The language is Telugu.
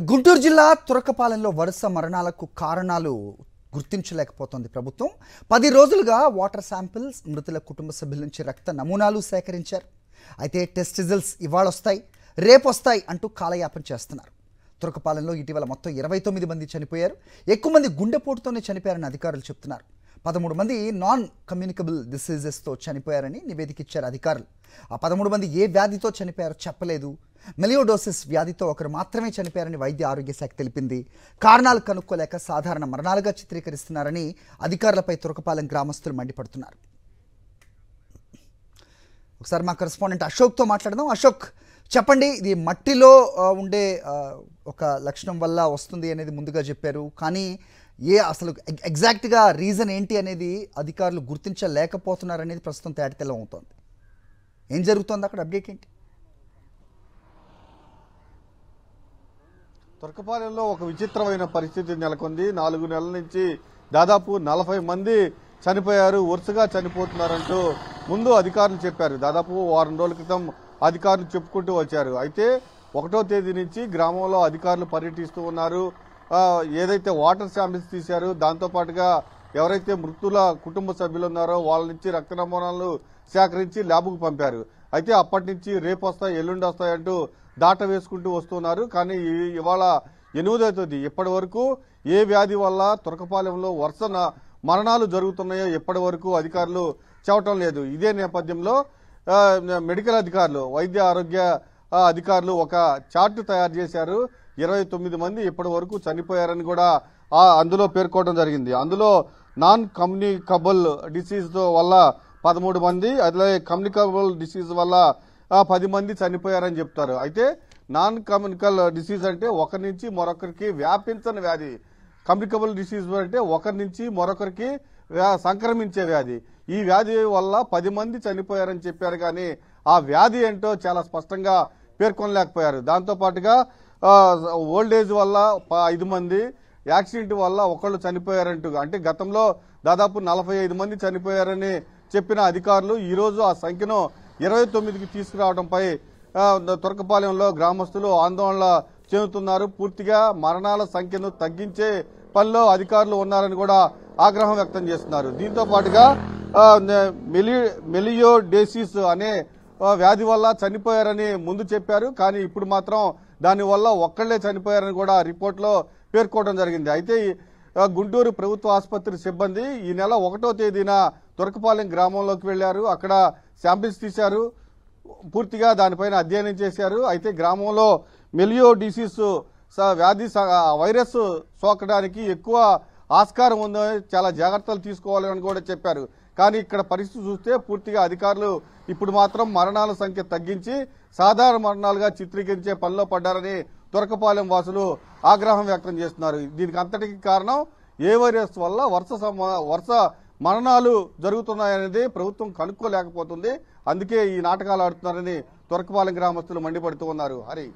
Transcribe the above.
గుంటూరు జిల్లా తురకపాలెంలో వరుస మరణాలకు కారణాలు గుర్తించలేకపోతోంది ప్రభుత్వం. 10 రోజులుగా వాటర్ శాంపిల్స్, మృతుల కుటుంబ సభ్యుల నుంచి రక్త నమూనాలు సేకరించారు. అయితే టెస్ట్ రిజల్ట్స్ ఇవాళ వస్తాయి, రేపు వస్తాయి అంటూ కాలయాపన చేస్తున్నారు. తురకపాలెంలో ఇటీవల మొత్తం 29 మంది చనిపోయారు. ఎక్కువ మంది గుండెపోటుతోనే చనిపోయారని అధికారులు చెప్తున్నారు. 13 మంది నాన్ కమ్యూనికబుల్ డిసీజెస్తో చనిపోయారని నివేదిక ఇచ్చారు అధికారులు. ఆ 13 మంది ఏ వ్యాధితో చనిపోయారో చెప్పలేదు. మెలియోడోసిస్ వ్యాధితో ఒకరు మాత్రమే చనిపోయారని వైద్య ఆరోగ్య శాఖ తెలిపింది. కారణాలు కనుక్కోలేక సాధారణ మరణాలుగా చిత్రీకరిస్తున్నారని అధికారులపై తురకపాలెం గ్రామస్తులు మండిపడుతున్నారు. ఒకసారి మా కరెస్పాండెంట్ అశోక్తో మాట్లాడదాం. అశోక్, చెప్పండి, ఇది మట్టిలో ఉండే ఒక లక్షణం వల్ల వస్తుంది అనేది ముందుగా చెప్పారు. కానీ అసలు ఎగ్జాక్ట్గా రీజన్ ఏంటి అనేది అధికారులు గుర్తించలేకపోతున్నారనేది ప్రస్తుతం తేటతెల్లం అవుతోంది. ఏం జరుగుతోంది అక్కడ? అప్డేట్ ఏంటి? తురకపాలెంలో ఒక విచిత్రమైన పరిస్థితి నెలకొంది. 4 నెలల నుంచి దాదాపు 40 మంది చనిపోయారు, వరుసగా చనిపోతున్నారంటూ ముందు అధికారులు చెప్పారు. దాదాపు వారం రోజుల క్రితం అధికారులు చెప్పుకుంటూ వచ్చారు. అయితే 1వ తేదీ నుంచి గ్రామంలో అధికారులు పర్యటిస్తూ ఉన్నారు. ఏదైతే వాటర్ శాంపిల్స్ తీశారు, దాంతోపాటుగా ఎవరైతే మృతుల కుటుంబ సభ్యులు ఉన్నారో వాళ్ళ నుంచి రక్త నమూనాలు సేకరించి ల్యాబ్కు పంపారు. అయితే అప్పటి నుంచి రేపు వస్తాయి, ఎల్లుండి వస్తాయంటూ దాట వేసుకుంటూ వస్తున్నారు. కానీ ఇవాళ 8వ తేదీ ఇప్పటి వరకు ఏ వ్యాధి వల్ల తురకపాలెంలో వరుస మరణాలు జరుగుతున్నాయో ఇప్పటి వరకు అధికారులు చెప్పడం లేదు. ఇదే నేపథ్యంలో మెడికల్ అధికారులు, వైద్య ఆరోగ్య అధికారులు ఒక చార్టు తయారు చేశారు. 29 మంది ఇప్పటి వరకు చనిపోయారని కూడా అందులో పేర్కోవడం జరిగింది. అందులో నాన్ కమ్యూనికబుల్ డిసీజ్ వల్ల 13 మంది, అదే కమ్యూనికబుల్ డిసీజ్ వల్ల 10 మంది చనిపోయారని చెప్తారు. అయితే నాన్ కమ్యూనికల్ డిసీజ్ అంటే ఒకరి నుంచి మరొకరికి వ్యాపించని వ్యాధి. కమ్యూనికబుల్ డిసీజ్ అంటే ఒకరి నుంచి మరొకరికి సంక్రమించే వ్యాధి. ఈ వ్యాధి వల్ల 10 మంది చనిపోయారని చెప్పారు. కానీ ఆ వ్యాధి ఏంటో చాలా స్పష్టంగా పేర్కొనలేకపోయారు. దాంతోపాటుగా ఓల్డ్ ఏజ్ వల్ల 5 మంది, యాక్సిడెంట్ వల్ల ఒకళ్ళు చనిపోయారంటూ, అంటే గతంలో దాదాపు 45 మంది చనిపోయారని చెప్పిన అధికారులు ఈరోజు ఆ సంఖ్యను 29కి తీసుకురావడంపై తురకపాలెంలో గ్రామస్తులు ఆందోళన చెందుతున్నారు. పూర్తిగా మరణాల సంఖ్యను తగ్గించే పనిలో అధికారులు ఉన్నారని కూడా ఆగ్రహం వ్యక్తం చేస్తున్నారు. దీంతో పాటుగా మెలియోడోసిస్ అనే వ్యాధి వల్ల చనిపోయారని ముందు చెప్పారు. కానీ ఇప్పుడు మాత్రం దానివల్ల ఒక్కళ్లే చనిపోయారని కూడా రిపోర్ట్లో పేర్కోవడం జరిగింది. అయితే గుంటూరు ప్రభుత్వ ఆసుపత్రి సిబ్బంది ఈ నెల 1వ తేదీన తురకపాలెం గ్రామంలోకి వెళ్లారు. అక్కడ శాంపిల్స్ తీశారు, పూర్తిగా దానిపైన అధ్యయనం చేశారు. అయితే గ్రామంలో మెలియోడోసిస్ వ్యాధి వైరస్ సోకడానికి ఎక్కువ ఆస్కారం ఉందని చాలా జాగ్రత్తలు తీసుకోవాలని కూడా చెప్పారు. కానీ ఇక్కడ పరిస్థితి చూస్తే పూర్తిగా అధికారులు ఇప్పుడు మాత్రం మరణాల సంఖ్య తగ్గించి సాధారణ మరణాలుగా చిత్రీకరించే పనిలో పడ్డారని తురకపాలెం వాసులు ఆగ్రహం వ్యక్తం చేస్తున్నారు. దీనికి అంతటికి కారణం ఏ వైరస్ వల్ల వరుస మరణాలు జరుగుతున్నాయనేది ప్రభుత్వం కనుక్కోలేకపోతుంది. అందుకే ఈ నాటకాలు ఆడుతున్నారని తురకపాలెం గ్రామస్తులు మండిపడుతూ ఉన్నారు. హరి.